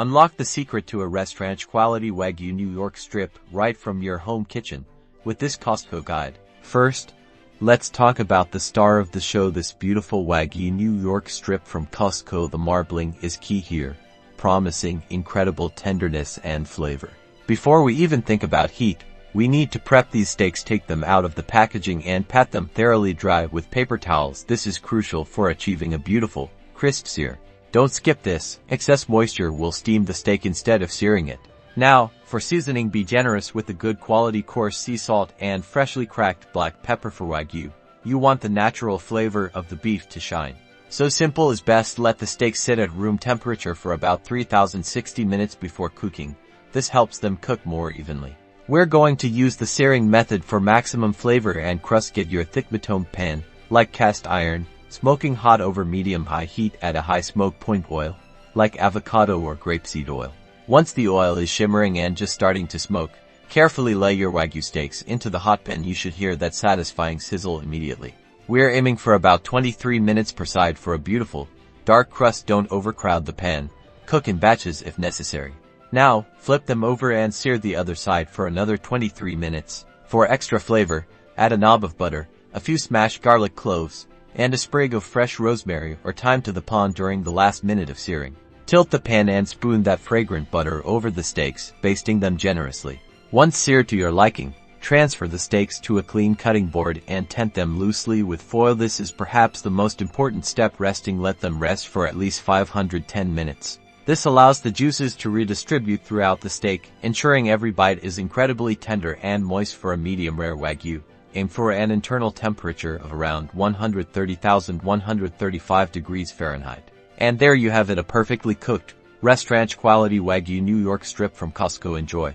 Unlock the secret to a restaurant-quality Wagyu New York strip right from your home kitchen with this Costco guide. First, let's talk about the star of the show, this beautiful Wagyu New York strip from Costco. The marbling is key here, promising incredible tenderness and flavor. Before we even think about heat, we need to prep these steaks. Take them out of the packaging and pat them thoroughly dry with paper towels. This is crucial for achieving a beautiful, crisp sear. Don't skip this. Excess moisture will steam the steak instead of searing it. Now, for seasoning, be generous with the good quality coarse sea salt and freshly cracked black pepper. For Wagyu, you want the natural flavor of the beef to shine. So simple is best. Let the steak sit at room temperature for about 3060 minutes before cooking. This helps them cook more evenly. We're going to use the searing method for maximum flavor and crust. Get your thick bitumen pan, like cast iron, smoking hot over medium-high heat. Add a high smoke point oil, like avocado or grapeseed oil. Once the oil is shimmering and just starting to smoke, carefully lay your Wagyu steaks into the hot pan. You should hear that satisfying sizzle immediately. We're aiming for about 23 minutes per side for a beautiful, dark crust. Don't overcrowd the pan. Cook in batches if necessary. Now, flip them over and sear the other side for another 23 minutes. For extra flavor, add a knob of butter, a few smashed garlic cloves, and a sprig of fresh rosemary or thyme to the pan during the last minute of searing. Tilt the pan and spoon that fragrant butter over the steaks, basting them generously. Once seared to your liking, transfer the steaks to a clean cutting board and tent them loosely with foil. This is perhaps the most important step, resting. Let them rest for at least 510 minutes. This allows the juices to redistribute throughout the steak, ensuring every bite is incredibly tender and moist. For a medium-rare Wagyu, aim for an internal temperature of around 130,135 degrees Fahrenheit. And there you have it, a perfectly cooked, restaurant-quality Wagyu New York strip from Costco. Enjoy.